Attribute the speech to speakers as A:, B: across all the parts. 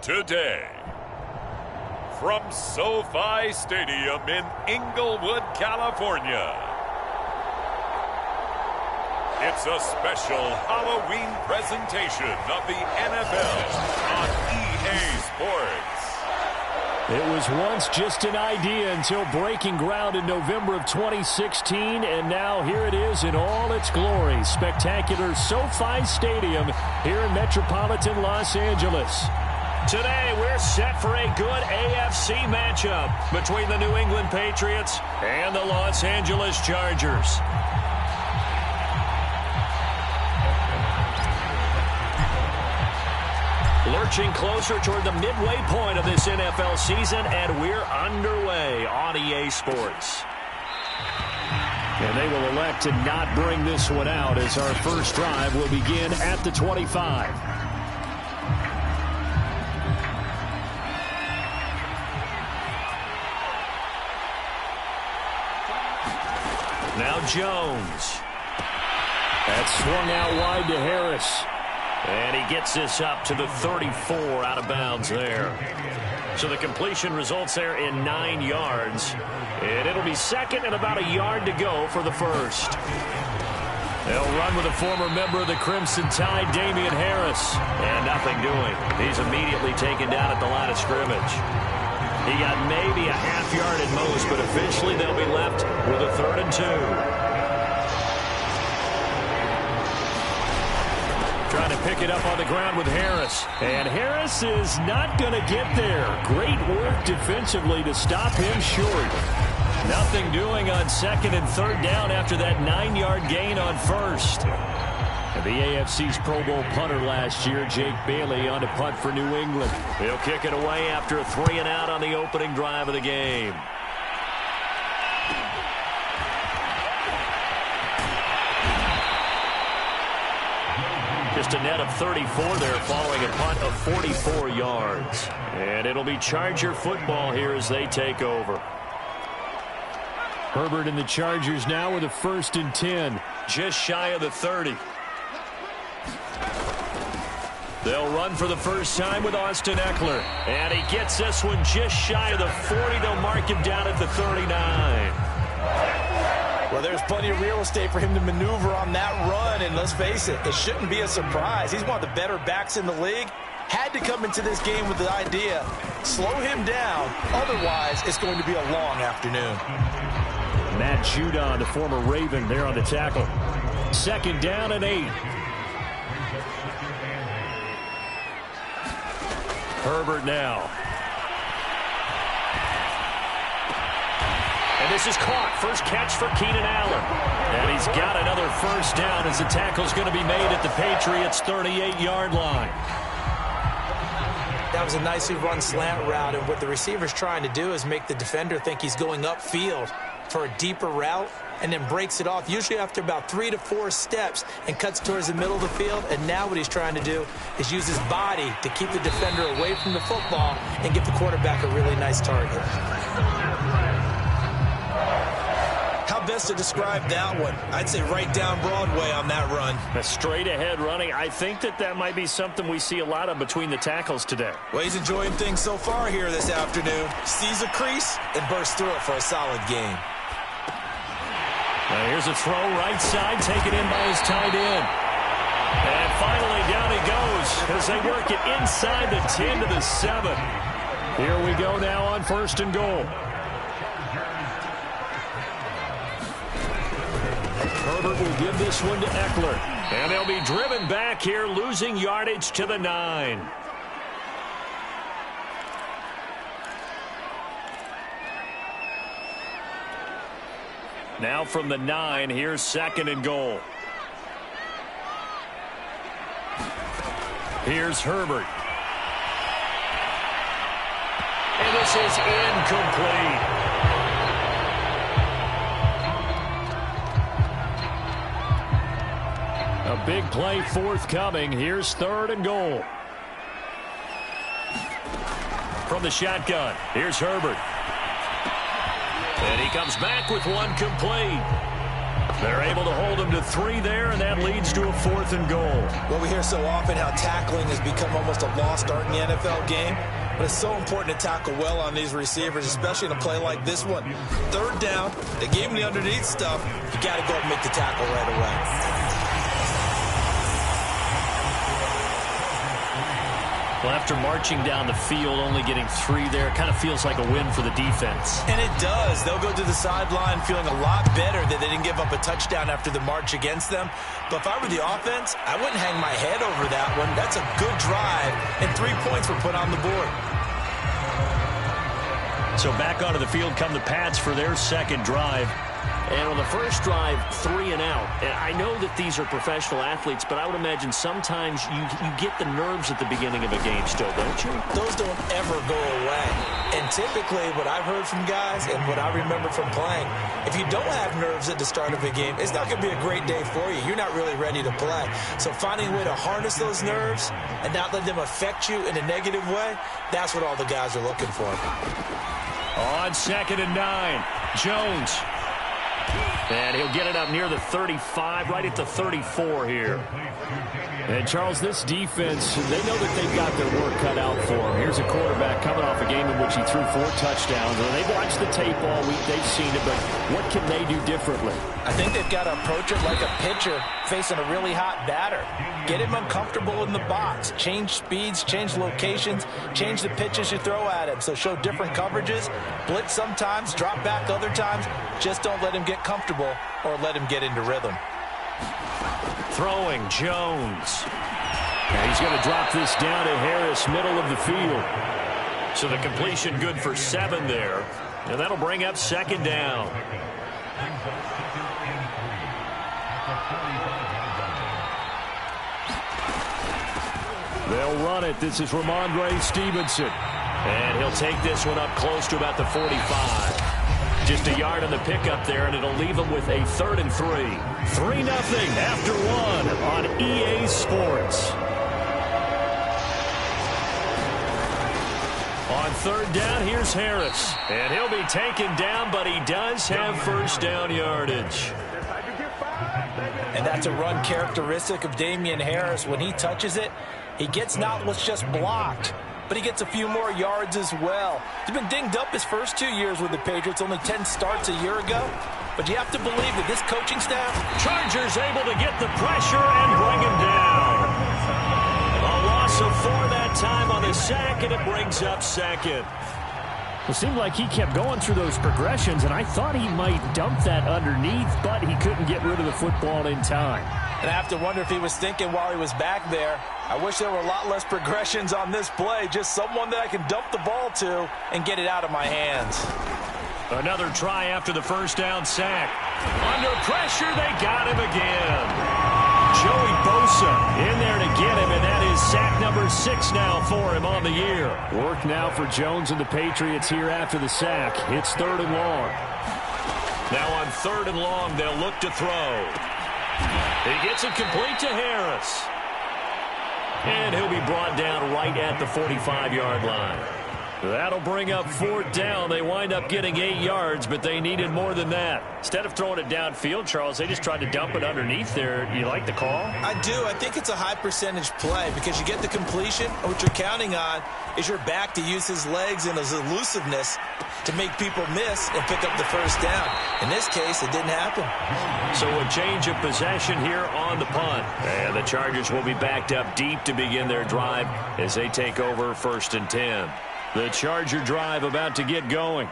A: today. From SoFi Stadium in Inglewood, California, it's a special Halloween presentation of the NFL on EA Sports.
B: It was once just an idea until breaking ground in November of 2016, and now here it is in all its glory. Spectacular SoFi Stadium here in metropolitan Los Angeles. Today, we're set for a good AFC matchup between the New England Patriots and the Los Angeles Chargers. Lurching closer toward the midway point of this NFL season, and we're underway on EA Sports. And they will elect to not bring this one out as our first drive will begin at the 25. Now Jones. That's swung out wide to Harris. And he gets this up to the 34 out of bounds there. So the completion results there in 9 yards. And it'll be second and about a yard to go for the first. They'll run with a former member of the Crimson Tide, Damian Harris. And nothing doing. He's immediately taken down at the line of scrimmage. He got maybe a half yard at most, but officially they'll be left with a 3rd and 2. Trying to pick it up on the ground with Harris. And Harris is not going to get there. Great work defensively to stop him short. Nothing doing on 2nd and 3rd down after that 9-yard gain on 1st. And the AFC's Pro Bowl punter last year, Jake Bailey, on to punt for New England. He'll kick it away after a 3-and-out on the opening drive of the game. Just a net of 34 there, following a punt of 44 yards. And it'll be Charger football here as they take over. Herbert and the Chargers now with a 1st and 10, just shy of the 30. They'll run for the first time with Austin Eckler. And he gets this one just shy of the 40. They'll mark him down at the 39.
C: Well, there's plenty of real estate for him to maneuver on that run, and let's face it, it shouldn't be a surprise. He's one of the better backs in the league. Had to come into this game with the idea, slow him down, otherwise it's going to be a long afternoon.
B: Matt Judon, the former Raven, there on the tackle. 2nd down and 8. Herbert now. And this is caught. First catch for Keenan Allen. And he's got another first down as the tackle's going to be made at the Patriots' 38-yard line.
C: That was a nicely run slant route, and what the receiver's trying to do is make the defender think he's going upfield for a deeper route, and then breaks it off, usually after about 3 to 4 steps, and cuts towards the middle of the field. And now what he's trying to do is use his body to keep the defender away from the football and give the quarterback a really nice target. How best to describe that one? I'd say right down Broadway on that run.
B: A straight-ahead running. I think that might be something we see a lot of between the tackles today.
C: Well, he's enjoying things so far here this afternoon. Sees a crease and bursts through it for a solid game.
B: Now here's a throw right side, taken in by his tight end. And finally down he goes as they work it inside the 10 to the 7. Here we go now on 1st and goal. Herbert will give this one to Eckler. And they'll be driven back here, losing yardage to the 9. Now from the 9, here's 2nd and goal. Here's Herbert. And this is incomplete. A big play forthcoming. Here's 3rd and goal. From the shotgun, here's Herbert. And he comes back with one complete. They're able to hold him to 3 there, and that leads to a 4th and goal.
C: Well, we hear so often how tackling has become almost a lost art in the NFL game, but it's so important to tackle well on these receivers, especially in a play like this one. 3rd down, they gave him the underneath stuff. You got to go and make the tackle right away.
B: Well, after marching down the field, only getting 3 there, it kind of feels like a win for the defense.
C: And it does. They'll go to the sideline feeling a lot better that they didn't give up a touchdown after the march against them. But if I were the offense, I wouldn't hang my head over that one. That's a good drive, and 3 points were put on the board.
B: So back onto the field come the Pats for their 2nd drive. And on the first drive, 3 and out. And I know that these are professional athletes, but I would imagine sometimes you get the nerves at the beginning of a game still, don't you?
C: Those don't ever go away. And typically what I've heard from guys and what I remember from playing, if you don't have nerves at the start of a game, it's not going to be a great day for you. You're not really ready to play. So finding a way to harness those nerves and not let them affect you in a negative way, that's what all the guys are looking for.
B: On 2nd and 9, Jones. And he'll get it up near the 35, right at the 34 here. And, Charles, this defense, they know that they've got their work cut out for them. Here's a quarterback coming off a game in which he threw 4 touchdowns. And they've watched the tape all week. They've seen it, but what can they do differently?
C: I think they've got to approach it like a pitcher facing a really hot batter. Get him uncomfortable in the box. Change speeds, change locations, change the pitches you throw at him. So show different coverages. Blitz sometimes, drop back other times. Just don't let him get comfortable or let him get into rhythm.
B: Throwing, Jones. And he's going to drop this down to Harris, middle of the field. So the completion good for 7 there. And that'll bring up 2nd down. They'll run it. This is Ramondre Stevenson. And he'll take this one up close to about the 45. Just a yard on the pickup there, and it'll leave him with a 3rd and 3. 3-0 after 1 on EA Sports. On 3rd down, here's Harris. And he'll be taken down, but he does have 1st down yardage.
C: And that's a run characteristic of Damian Harris. When he touches it, he gets not what's just blocked, but he gets a few more yards as well. He's been dinged up his first 2 years with the Patriots, only 10 starts a year ago. But you have to believe that this coaching staff...
B: Chargers able to get the pressure and bring him down. A loss of 4 that time on the sack, and it brings up 2nd. It seemed like he kept going through those progressions, and I thought he might dump that underneath, but he couldn't get rid of the football in time.
C: And I have to wonder if he was thinking while he was back there, I wish there were a lot less progressions on this play, just someone that I can dump the ball to and get it out of my hands.
B: Another try after the 1st down sack. Under pressure, they got him again. Joey Bosa in there to get him, and that is sack number 6 now for him on the year. Work now for Jones and the Patriots here after the sack. It's 3rd and long. Now on 3rd and long, they'll look to throw. He gets it complete to Harris. And he'll be brought down right at the 45-yard line. That'll bring up 4th down. They wind up getting 8 yards, but they needed more than that. Instead of throwing it downfield, Charles, they just tried to dump it underneath there. You like the call?
C: I do. I think it's a high-percentage play because you get the completion, and what you're counting on is your back to use his legs and his elusiveness to make people miss and pick up the 1st down. In this case, it didn't happen.
B: So a change of possession here on the punt. And the Chargers will be backed up deep to begin their drive as they take over 1st and 10. The Charger drive about to get going.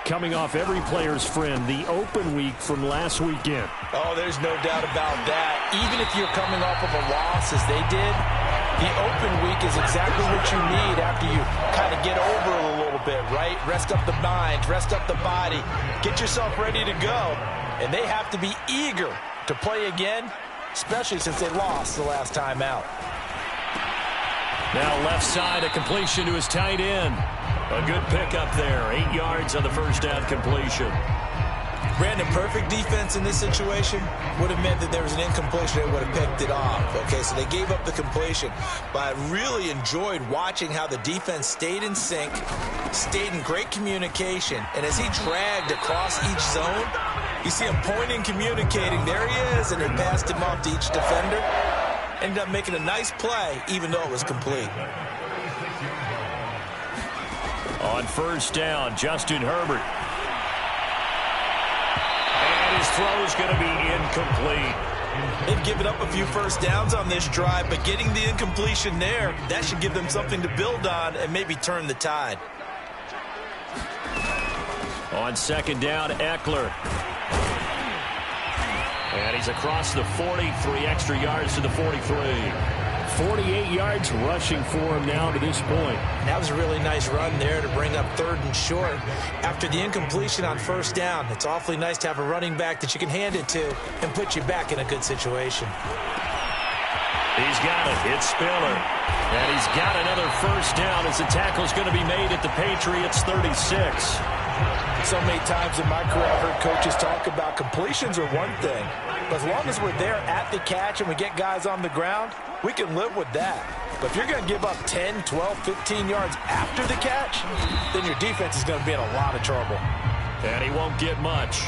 B: Coming off every player's friend, the open week from last weekend.
C: Oh, there's no doubt about that. Even if you're coming off of a loss as they did, the open week is exactly what you need after you kind of get over it a little bit, right? Rest up the mind, rest up the body, get yourself ready to go. And they have to be eager to play again, especially since they lost the last time out.
B: Now left side, a completion to his tight end. A good pickup there. 8 yards on the 1st down completion.
C: Brandon, perfect defense in this situation would have meant that there was an incompletion. They would have picked it off. Okay, so they gave up the completion. But I really enjoyed watching how the defense stayed in sync, stayed in great communication. And as he dragged across each zone, You see him pointing, communicating. There he is, and they passed him off to each defender. Ended up making a nice play, even though it was complete.
B: On first down, Justin Herbert. And his throw is going to be incomplete.
C: They've given up a few first downs on this drive, but getting the incompletion there, that should give them something to build on and maybe turn the tide.
B: On second down, Eckler. And he's across the 40, 3 extra yards to the 43. 48 yards rushing for him now to this point.
C: That was a really nice run there to bring up 3rd and short. After the incompletion on first down, it's awfully nice to have a running back that you can hand it to and put you back in a good situation.
B: He's got it. It's Spiller. And he's got another first down as the tackle's going to be made at the Patriots 36.
C: So many times in my career, I've heard coaches talk about completions are one thing. But as long as we're there at the catch and we get guys on the ground, we can live with that. But if you're going to give up 10, 12, 15 yards after the catch, then your defense is going to be in a lot of trouble.
B: And he won't get much.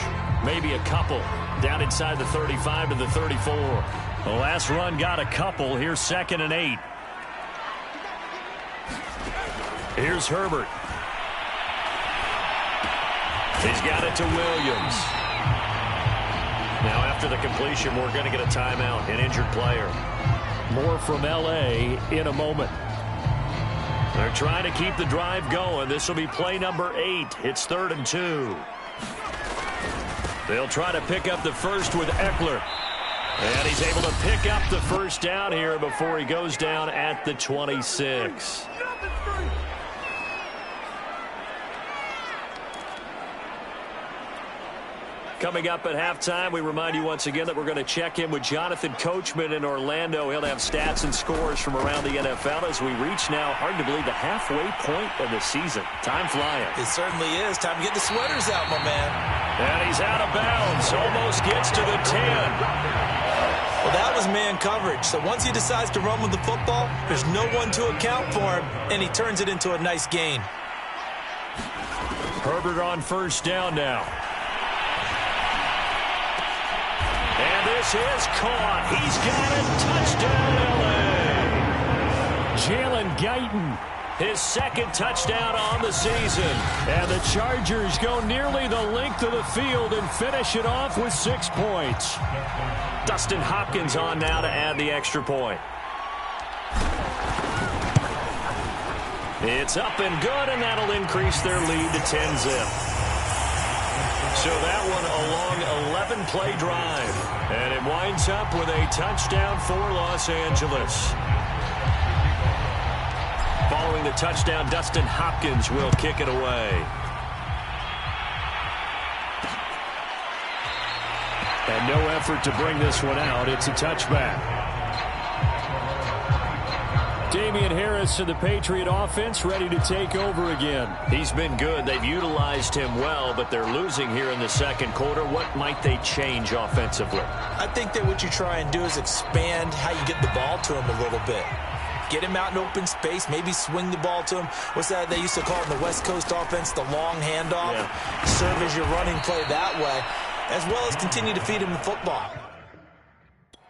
B: Maybe a couple. Down inside the 35 to the 34. The last run got a couple. Here's 2nd and 8. Here's Herbert. He's got it to Williams. Now after the completion, we're going to get a timeout, an injured player. More from L.A. in a moment. They're trying to keep the drive going. This will be play number 8. It's 3rd and 2. They'll try to pick up the first with Eckler. And he's able to pick up the first down here before he goes down at the 26. Coming up at halftime, we remind you once again that we're going to check in with Jonathan Coachman in Orlando. He'll have stats and scores from around the NFL as we reach now, hard to believe, the halfway point of the season. Time flying.
C: It certainly is. Time to get the sweaters out, my man.
B: And he's out of bounds. Almost gets to the 10.
C: Well, that was man coverage. So once he decides to run with the football, there's no one to account for him, and he turns it into a nice gain.
B: Herbert on first down now. And this is caught. He's got it. Touchdown, L.A. Jalen Guyton, his 2nd touchdown on the season. And the Chargers go nearly the length of the field and finish it off with 6 points. Dustin Hopkins on now to add the extra point. It's up and good, and that'll increase their lead to 10-zip. So that one a long 11-play drive. And it winds up with a touchdown for Los Angeles. Following the touchdown, Dustin Hopkins will kick it away. And no effort to bring this one out. It's a touchback. Damian Harris of the Patriot offense ready to take over again. He's been good. They've utilized him well, but they're losing here in the 2nd quarter. What might they change offensively?
C: I think that what you try and do is expand how you get the ball to him a little bit. Get him out in open space, maybe swing the ball to him. What's that they used to call in the West Coast offense, the long handoff? Yeah. Serve as your running play that way, as well as continue to feed him the football.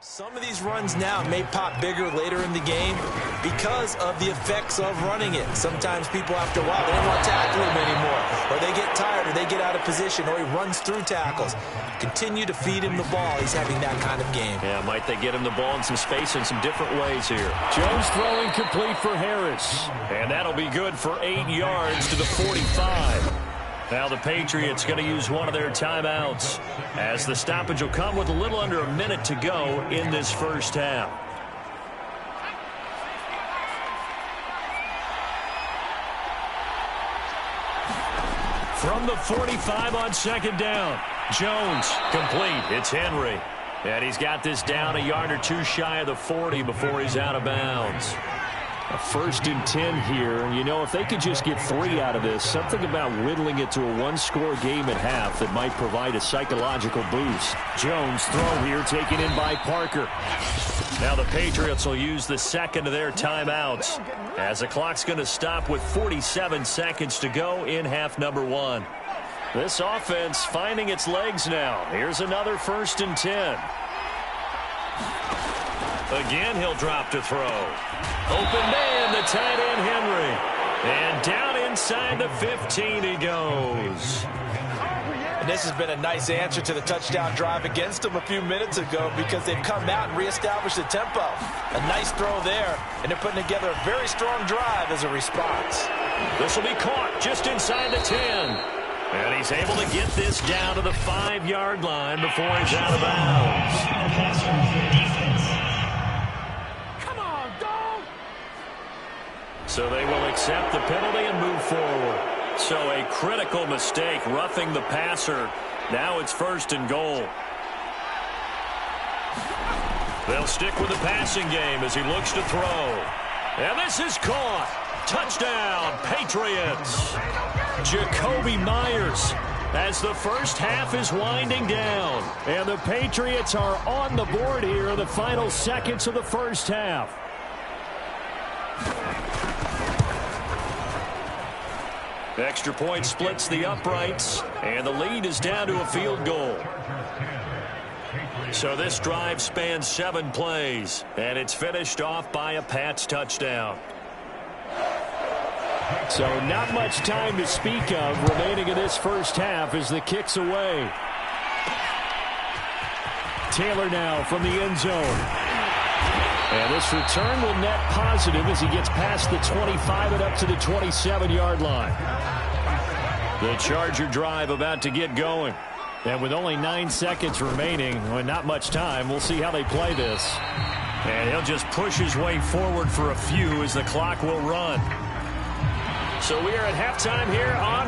C: Some of these runs now may pop bigger later in the game because of the effects of running it. Sometimes people, after a while, they don't want to tackle him anymore, or they get tired, or they get out of position, or he runs through tackles. Continue to feed him the ball. He's having that kind of game.
B: Yeah, might they get him the ball in some space in some different ways here. Jones throwing complete for Harris. And that'll be good for 8 yards to the 45. Now the Patriots going to use one of their timeouts as the stoppage will come with a little under a minute to go in this first half. From the 45 on 2nd down, Jones complete. It's Henry. And he's got this down a yard or 2 shy of the 40 before he's out of bounds. A 1st and 10 here. You know, if they could just get 3 out of this, something about whittling it to a 1-score game at half that might provide a psychological boost. Jones throw here taken in by Parker. Now the Patriots will use the 2nd of their timeouts as the clock's going to stop with 47 seconds to go in half number 1. This offense finding its legs now. Here's another 1st and 10. Again, he'll drop to throw. Open man, the tight end, Henry. And down inside the 15 he goes.
C: And this has been a nice answer to the touchdown drive against them a few minutes ago because they've come out and reestablished the tempo. A nice throw there, and they're putting together a very strong drive as a response.
B: This will be caught just inside the 10. And he's able to get this down to the 5-yard line before he's out of bounds.
C: Come on, go!
B: So they will accept the penalty and move forward. So a critical mistake, roughing the passer. Now it's 1st and goal. They'll stick with the passing game as he looks to throw. And this is caught. Touchdown, Patriots. Jacoby Myers as the first half is winding down. And the Patriots are on the board here in the final seconds of the first half. Extra point splits the uprights, and the lead is down to a field goal. So this drive spans 7 plays, and it's finished off by a Pats touchdown. So not much time to speak of remaining in this first half as the kick's away. Taylor now from the end zone. And this return will net positive as he gets past the 25 and up to the 27-yard line. The Charger drive about to get going. And with only 9 seconds remaining, well, not much time, we'll see how they play this. And he'll just push his way forward for a few as the clock will run. So we are at halftime here on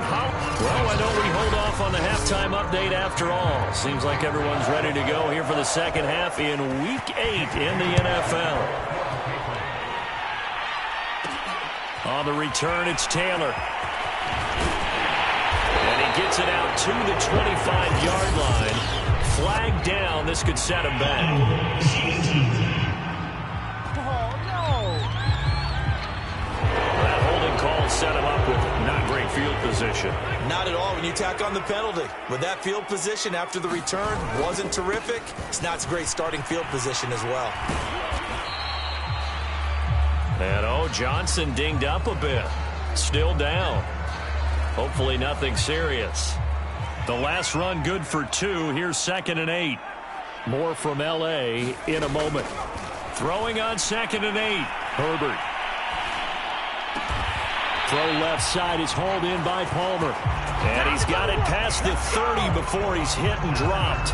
B: Well, why don't we hold off on the halftime update after all? Seems like everyone's ready to go here for the second half in Week 8 in the NFL. On the return, it's Taylor. And he gets it out to the 25-yard line. Flag down. This could set him back. Set him up with not great field position.
C: Not at all when you tack on the penalty. With that field position after the return wasn't terrific, it's not a great starting field position as well.
B: And Johnson dinged up a bit. Still down. Hopefully nothing serious. The last run good for 2. Here's 2nd and 8. More from L.A. in a moment. Throwing on 2nd and 8. Herbert. Throw left side is hauled in by Palmer. And he's got it past the 30 before he's hit and dropped.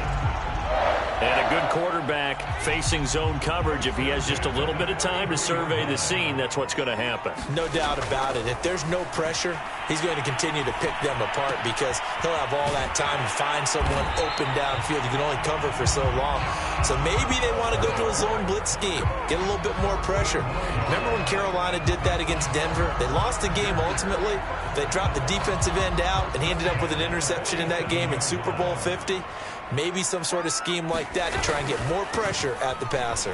B: And a good quarterback facing zone coverage. If he has just a little bit of time to survey the scene, that's what's going to happen.
C: No doubt about it. If there's no pressure, he's going to continue to pick them apart because he'll have all that time to find someone open downfield. You can only cover for so long. So maybe they want to go to a zone blitz scheme, get a little bit more pressure. Remember when Carolina did that against Denver? They lost the game ultimately. They dropped the defensive end out, and he ended up with an interception in that game in Super Bowl 50. Maybe some sort of scheme like that to try and get more pressure at the passer.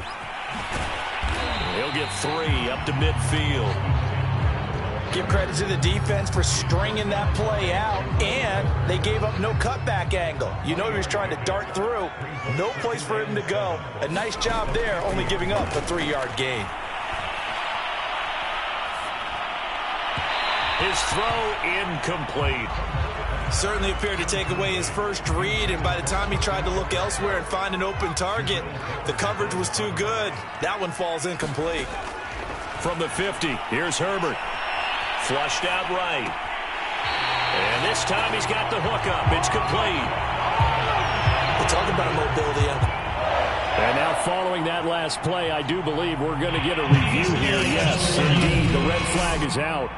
B: He'll get 3 up to midfield.
C: Give credit to the defense for stringing that play out, and they gave up no cutback angle. You know he was trying to dart through. No place for him to go. A nice job there, only giving up a 3-yard gain.
B: His throw incomplete.
C: Certainly appeared to take away his first read, and by the time he tried to look elsewhere and find an open target, the coverage was too good. That one falls incomplete.
B: From the 50, here's Herbert. Flushed out right. And this time he's got the hook up. It's complete.
C: We're talking about mobility.
B: And now following that last play, I do believe we're going to get a review here. Yes, indeed, the red flag is out.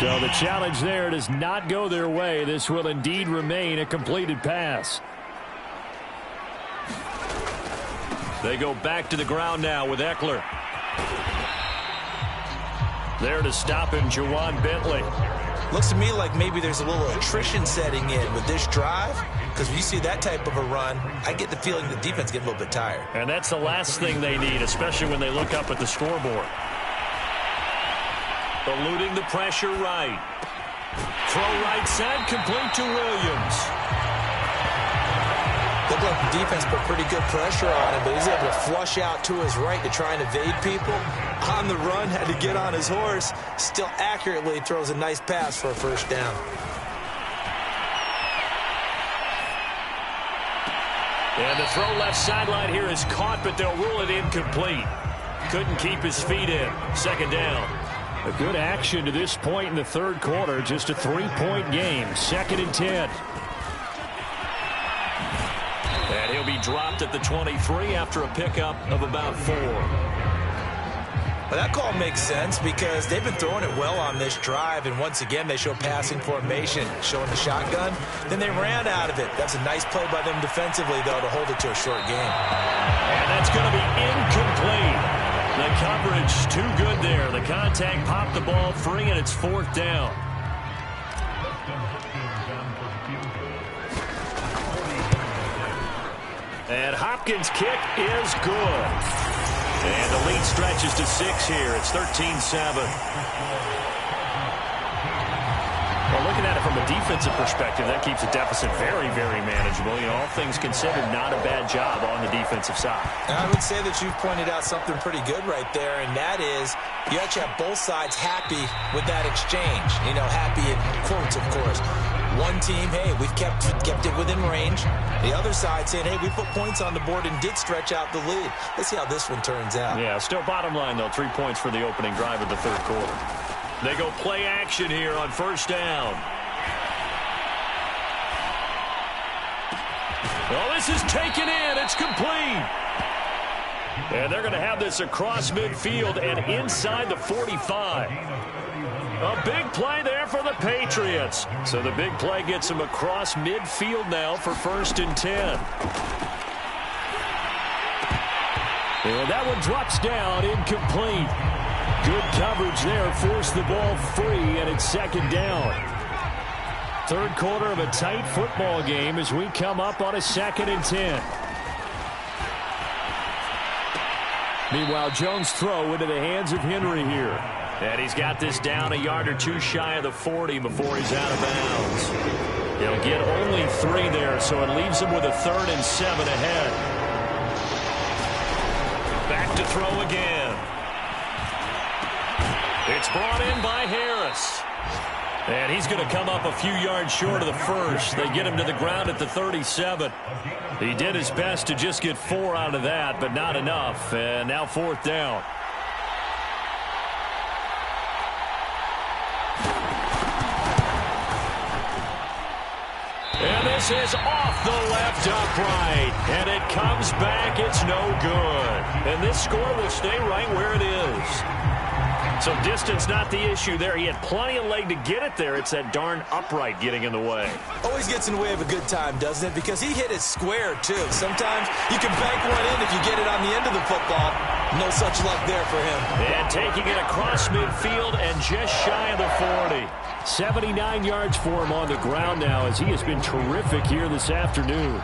B: So the challenge there does not go their way. This will indeed remain a completed pass. They go back to the ground now with Eckler. There to stop him, Juwan Bentley.
C: Looks to me like maybe there's a little attrition setting in with this drive, because when you see that type of a run, I get the feeling the defense getting a little bit tired.
B: And that's the last thing they need, especially when they look up at the scoreboard. Eluding the pressure right. Throw right side, complete to Williams.
C: Looked like the defense put pretty good pressure on him, but he's able to flush out to his right to try and evade people. On the run, had to get on his horse. Still accurately throws a nice pass for a first down.
B: And the throw left sideline here is caught, but they'll rule it incomplete. Couldn't keep his feet in. Second down. A good action to this point in the third quarter. Just a 3-point game. 2nd and 10. And he'll be dropped at the 23 after a pickup of about 4.
C: Well, that call makes sense because they've been throwing it well on this drive, and once again they show passing formation, showing the shotgun. Then they ran out of it. That's a nice play by them defensively, though, to hold it to a short game.
B: And that's going to be incomplete. The coverage too good there. The contact popped the ball free, and it's 4th down. And Hopkins' kick is good. And the lead stretches to 6 here. It's 13-7. Well, looking at it from a defensive perspective, that keeps the deficit very, very manageable. You know, all things considered, not a bad job on the defensive side.
C: I would say that you've pointed out something pretty good right there, and that is you actually have both sides happy with that exchange. You know, happy in quotes, of course. One team, hey, we've kept it within range. The other side saying, hey, we put points on the board and did stretch out the lead. Let's see how this one turns out.
B: Yeah, still bottom line, though, 3 points for the opening drive of the third quarter. They go play action here on first down. Well, this is taken in. It's complete. And they're going to have this across midfield and inside the 45. A big play there for the Patriots. So the big play gets them across midfield now for 1st and 10. And that one drops down, incomplete. Good coverage there, forced the ball free, and it's 2nd down. Third quarter of a tight football game as we come up on a 2nd and 10. Meanwhile, Jones' throw into the hands of Henry here. And he's got this down a yard or 2 shy of the 40 before he's out of bounds. He'll get only 3 there, so it leaves him with a 3rd and 7 ahead. Back to throw again. It's brought in by Harris. And he's going to come up a few yards short of the first. They get him to the ground at the 37. He did his best to just get 4 out of that, but not enough. And now 4th down. And this is off the left upright. And it comes back. It's no good. And this score will stay right where it is. So distance not the issue there. He had plenty of leg to get it there. It's that darn upright getting in the way.
C: Always gets in the way of a good time, doesn't it? Because he hit it square, too. Sometimes you can bank one in if you get it on the end of the football. No such luck there for him.
B: And taking it across midfield and just shy of the 40. 79 yards for him on the ground now as he has been terrific here this afternoon.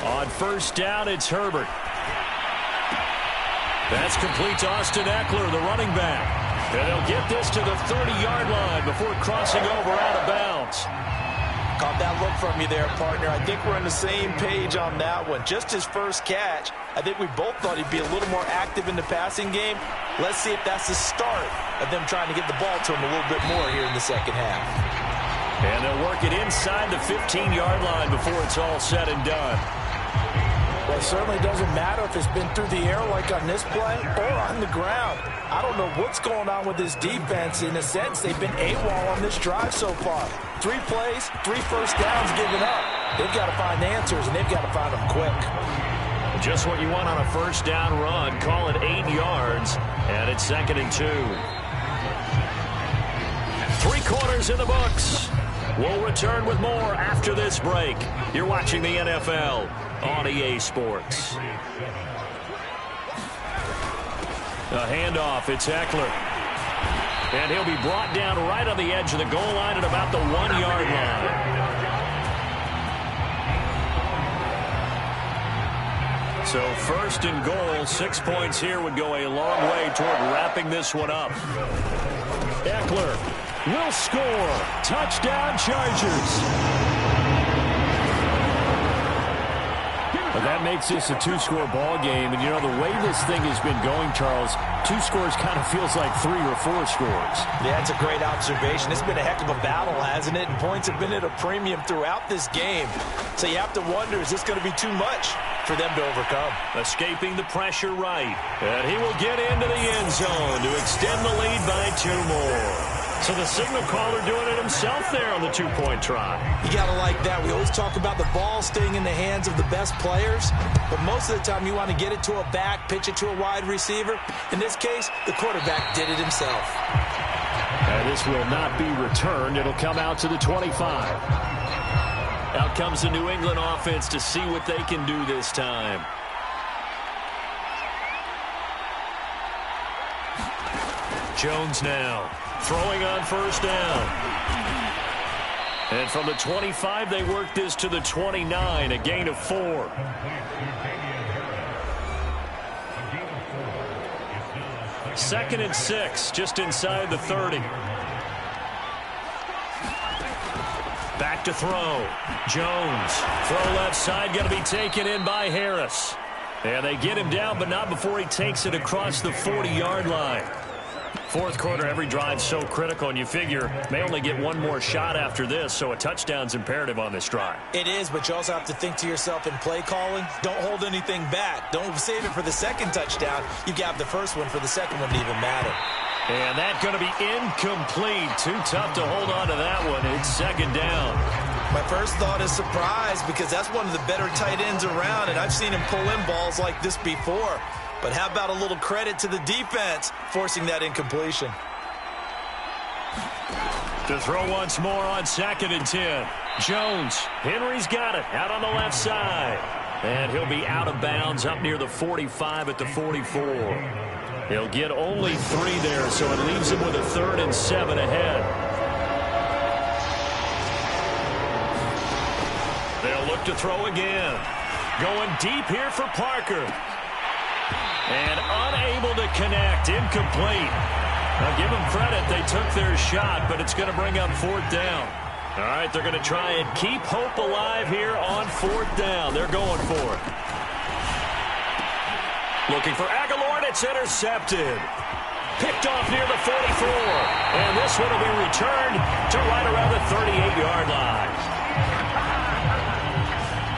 B: On first down, it's Herbert. That's complete to Austin Eckler, the running back. And they'll get this to the 30-yard line before crossing over out of bounds.
C: Caught that look from you there, partner. I think we're on the same page on that one. Just his first catch. I think we both thought he'd be a little more active in the passing game. Let's see if that's the start of them trying to get the ball to him a little bit more here in the second half.
B: And they'll work it inside the 15-yard line before it's all said and done.
C: Well, it certainly doesn't matter if it's been through the air like on this play or on the ground. I don't know what's going on with this defense. In a sense, they've been AWOL on this drive so far. 3 plays, 3 first downs given up. They've got to find answers, and they've got to find them quick.
B: Just what you want on a first down run. Call it 8 yards, and it's 2nd and 2. 3 quarters in the books. We'll return with more after this break. You're watching the NFL on EA Sports. A handoff. It's Eckler. And he'll be brought down right on the edge of the goal line at about the 1-yard line. So first and goal, 6 points here would go a long way toward wrapping this one up. Eckler will score. Touchdown, Chargers. Well, that makes this a two-score ball game. And, you know, the way this thing has been going, Charles, 2 scores kind of feels like 3 or 4 scores.
C: Yeah, it's a great observation. It's been a heck of a battle, hasn't it? And points have been at a premium throughout this game. So you have to wonder, is this going to be too much for them to overcome?
B: Escaping the pressure right. And he will get into the end zone to extend the lead by 2 more. So the signal caller doing it himself there on the 2-point try.
C: You got to like that. We always talk about the ball staying in the hands of the best players, but most of the time you want to get it to a back, pitch it to a wide receiver. In this case, the quarterback did it himself.
B: And this will not be returned. It'll come out to the 25. Out comes the New England offense to see what they can do this time. Jones now. Throwing on first down. And from the 25, they work this to the 29, a gain of 4. Second and 6, just inside the 30. Back to throw. Jones. Throw left side, going to be taken in by Harris. And they get him down, but not before he takes it across the 40-yard line. Fourth quarter, every drive so critical, and you figure may only get one more shot after this, so a touchdown's imperative on this drive.
C: It is, but you also have to think to yourself in play calling, don't hold anything back. Don't save it for the second touchdown. You got the first one for the second one to even matter.
B: And that's going to be incomplete. Too tough to hold on to that one. It's second down.
C: My first thought is surprise because that's one of the better tight ends around, and I've seen him pull in balls like this before. But how about a little credit to the defense forcing that incompletion?
B: To throw once more on second and 10. Jones. Henry's got it out on the left side. And he'll be out of bounds up near the 45 at the 44. He'll get only 3 there, so it leaves him with a 3rd and 7 ahead. They'll look to throw again. Going deep here for Parker. And unable to connect. Incomplete. Now give them credit. They took their shot, but it's going to bring up 4th down. All right, they're going to try and keep hope alive here on 4th down. They're going for it. Looking for Aguilar, and it's intercepted. Picked off near the 44. And this one will be returned to right around the 38-yard line.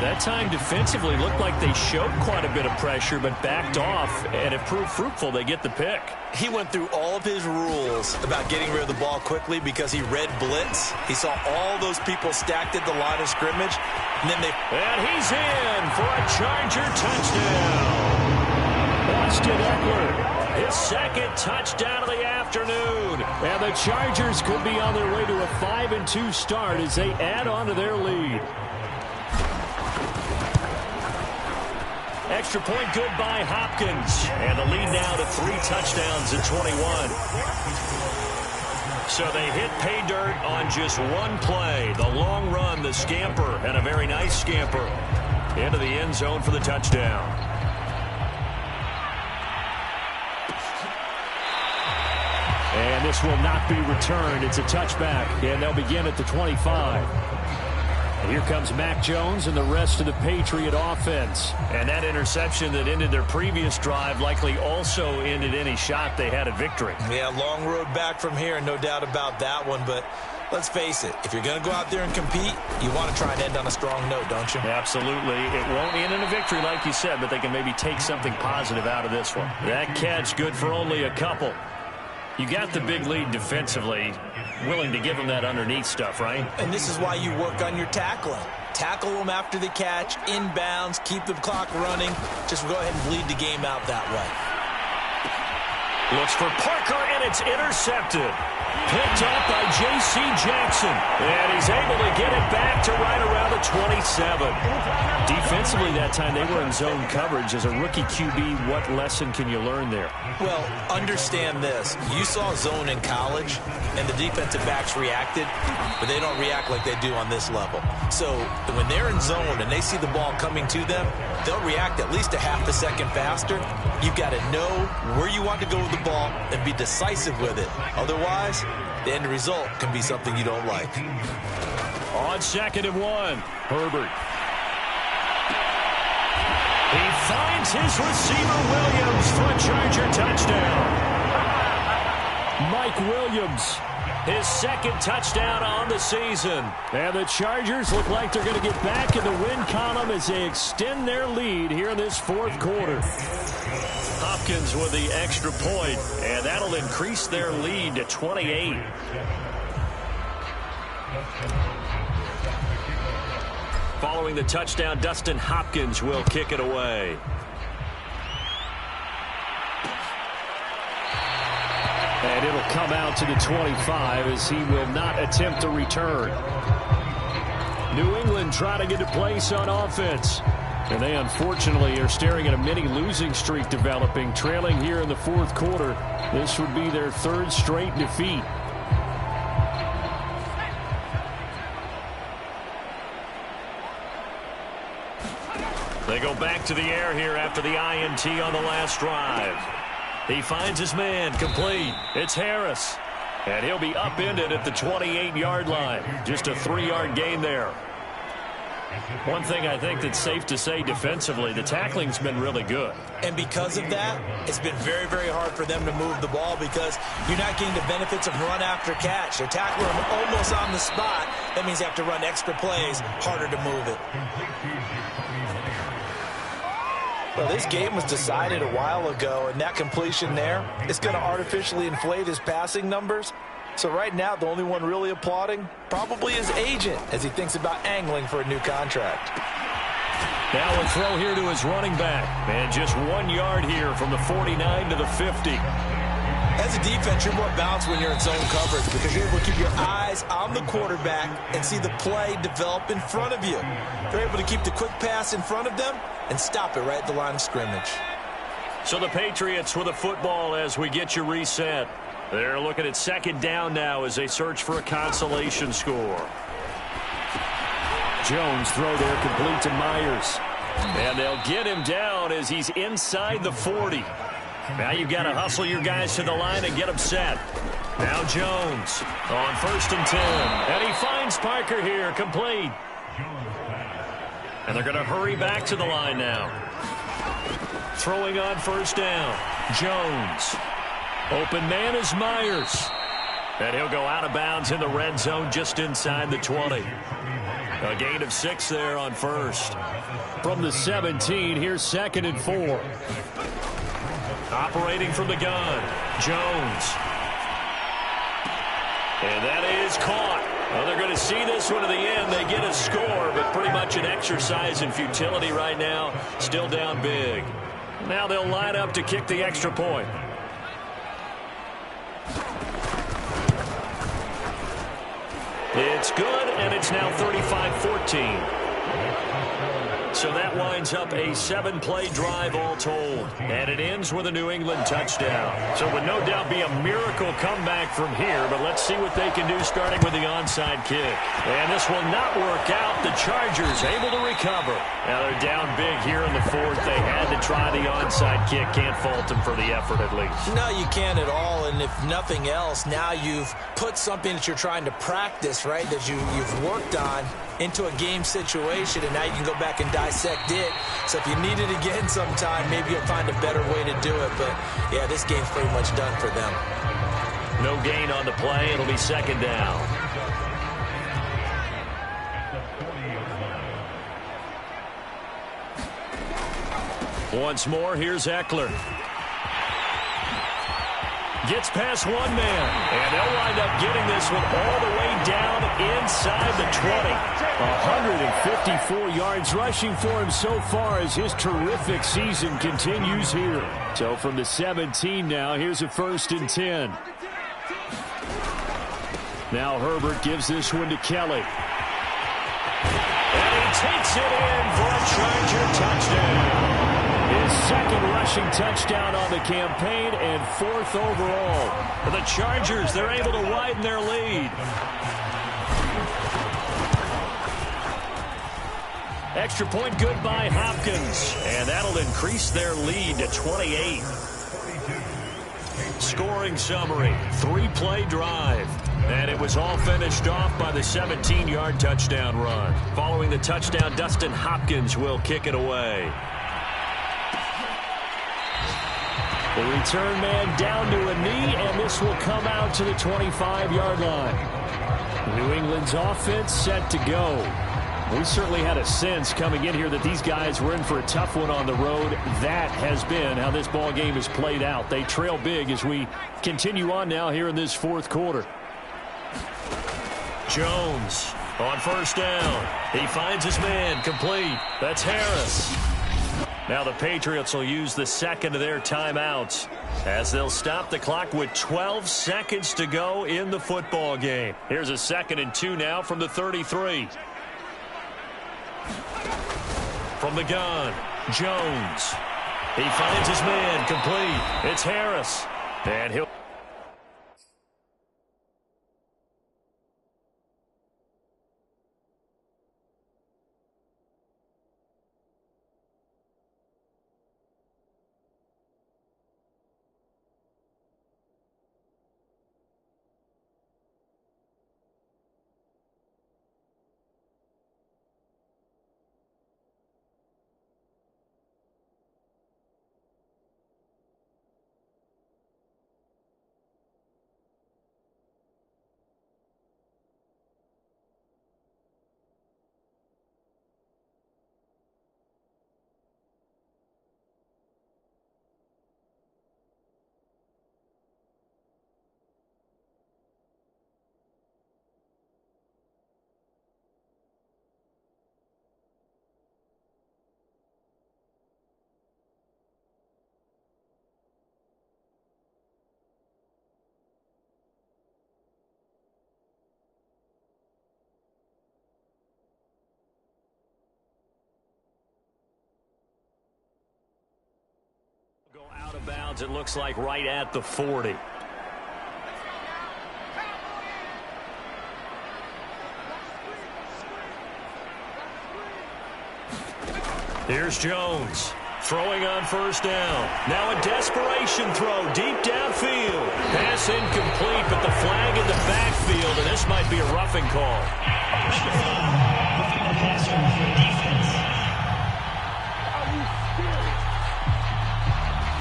B: That time defensively looked like they showed quite a bit of pressure but backed off, and it proved fruitful. They get the pick.
C: He went through all of his rules about getting rid of the ball quickly because he read blitz. He saw all those people stacked at the line of scrimmage, and then
B: And he's in for a Charger touchdown. Austin Eckler, his second touchdown of the afternoon. And the Chargers could be on their way to a 5-2 start as they add on to their lead. Extra point good by Hopkins. And the lead now to 3 touchdowns at 21. So they hit pay dirt on just one play. The long run, the scamper, and a very nice scamper into the end zone for the touchdown. And this will not be returned. It's a touchback, and they'll begin at the 25. And here comes Mac Jones and the rest of the Patriot offense. And that interception that ended their previous drive likely also ended any shot they had at victory.
C: Yeah, long road back from here, no doubt about that one. But let's face it, if you're going to go out there and compete, you want to try and end on a strong note, don't you?
B: Absolutely. It won't end in a victory like you said, but they can maybe take something positive out of this one. That catch good for only a couple. You got the big lead defensively, willing to give them that underneath stuff, right?
C: And this is why you work on your tackling. Tackle them after the catch, inbounds, keep the clock running. Just go ahead and bleed the game out that way.
B: Looks for Parker, and it's intercepted. Picked up by J.C. Jackson. And he's able to get it back to right around the 27. Defensively that time, they were in zone coverage. As a rookie QB, what lesson can you learn there?
C: Well, understand this. You saw zone in college, and the defensive backs reacted, but they don't react like they do on this level. So when they're in zone and they see the ball coming to them, they'll react at least a half a second faster. You've got to know where you want to go with the ball and be decisive with it. Otherwise, the end result can be something you don't like.
B: On 2nd and 1, Herbert. He finds his receiver, Williams, for a Charger touchdown. Mike Williams, his 2nd touchdown on the season. And the Chargers look like they're going to get back in the win column as they extend their lead here in this 4th quarter. Hopkins with the extra point, and that'll increase their lead to 28. Following the touchdown, Dustin Hopkins will kick it away. And it'll come out to the 25 as he will not attempt a return. New England trying to get a place on offense. And they unfortunately are staring at a mini losing streak developing, trailing here in the 4th quarter. This would be their 3rd straight defeat. They go back to the air here after the INT on the last drive. He finds his man, complete. It's Harris. And he'll be upended at the 28-yard line. Just a 3-yard gain there. One thing I think that's safe to say defensively, the tackling's been really good.
C: And because of that, it's been very, very hard for them to move the ball because you're not getting the benefits of run after catch. They're tackling them almost on the spot. That means you have to run extra plays, harder to move it. Well, this game was decided a while ago, and that completion there is going to artificially inflate his passing numbers. So right now, the only one really applauding probably his agent as he thinks about angling for a new contract.
B: Now a throw here to his running back. And just 1 yard here from the 49 to the 50.
C: As a defense, you're more balanced when you're in zone coverage because you're able to keep your eyes on the quarterback and see the play develop in front of you. You're able to keep the quick pass in front of them and stop it right at the line of scrimmage.
B: So the Patriots with the football as we get you reset. They're looking at 2nd down now as they search for a consolation score. Jones throw there complete to Myers. And they'll get him down as he's inside the 40. Now you've got to hustle your guys to the line and get them set. Now Jones on 1st and 10. And he finds Parker here, complete. And they're going to hurry back to the line now. Throwing on 1st down. Jones. Open man is Myers. And he'll go out of bounds in the red zone just inside the 20. A gain of 6 there on 1st. From the 17, here's 2nd and 4. Operating from the gun, Jones. And that is caught. Well, they're going to see this one to the end. They get a score, but pretty much an exercise in futility right now. Still down big. Now they'll line up to kick the extra point. It's good, and it's now 35-14. So that winds up a 7-play drive all told. And it ends with a New England touchdown. So it would no doubt be a miracle comeback from here, but let's see what they can do starting with the onside kick. And this will not work out. The Chargers able to recover. Now they're down big here in the 4th. They had to try the onside kick. Can't fault them for the effort at least.
C: No, you can't at all. And if nothing else, now you've put something that you're trying to practice, right, that you've worked on into a game situation, and now you can go back and dissect it. So if you need it again sometime, maybe you'll find a better way to do it. But, yeah, this game's pretty much done for them.
B: No gain on the play. It'll be 2nd down. Once more, here's Eckler. Gets past one man, and they'll wind up getting this one all the way down inside the 20. 154 yards rushing for him so far as his terrific season continues here. So from the 17 now, here's a 1st and 10. Now Herbert gives this one to Kelly. And he takes it in for a Charger touchdown. His 2nd rushing touchdown on the campaign and 4th overall. For the Chargers, they're able to widen their lead. Extra point good by Hopkins. And that'll increase their lead to 28. Scoring summary, 3-play drive. And it was all finished off by the 17-yard touchdown run. Following the touchdown, Dustin Hopkins will kick it away. The return man down to a knee, and this will come out to the 25-yard line. New England's offense set to go. We certainly had a sense coming in here that these guys were in for a tough one on the road. That has been how this ball game has played out. They trail big as we continue on now here in this 4th quarter. Jones on 1st down. He finds his man complete. That's Harris. Now the Patriots will use the 2nd of their timeouts as they'll stop the clock with 12 seconds to go in the football game. Here's a 2nd and 2 now from the 33. From the gun, Jones. He finds his man complete. It's Harris. And he'll... Go out of bounds, it looks like right at the 40. Here's Jones. Throwing on 1st down. Now a desperation throw deep downfield. Pass incomplete, but the flag in the backfield, and this might be a roughing call.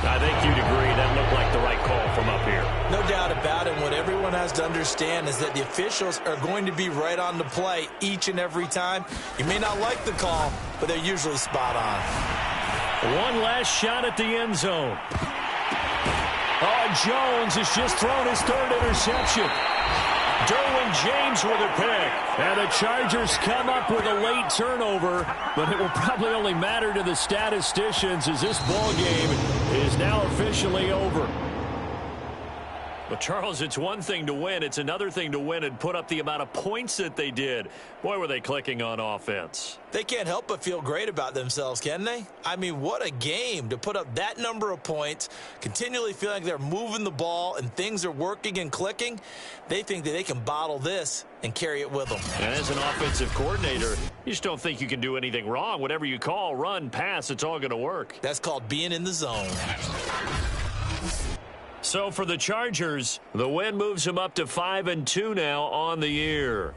B: I think you'd agree that looked like the right call from up here.
C: No doubt about it. What everyone has to understand is that the officials are going to be right on the play each and every time. You may not like the call, but they're usually spot on.
B: One last shot at the end zone. Oh, Jones has just thrown his 3rd interception. Derwin James with a pick. And the Chargers come up with a late turnover, but it will probably only matter to the statisticians as this ball game is now officially over. But, Charles, it's one thing to win. It's another thing to win and put up the amount of points that they did. Boy, were they clicking on offense.
C: They can't help but feel great about themselves, can they? I mean, what a game to put up that number of points, continually feeling like they're moving the ball and things are working and clicking. They think that they can bottle this and carry it with them.
B: And as an offensive coordinator, you just don't think you can do anything wrong. Whatever you call, run, pass, it's all going to work.
C: That's called being in the zone.
B: So for the Chargers, the win moves them up to 5-2 now on the year.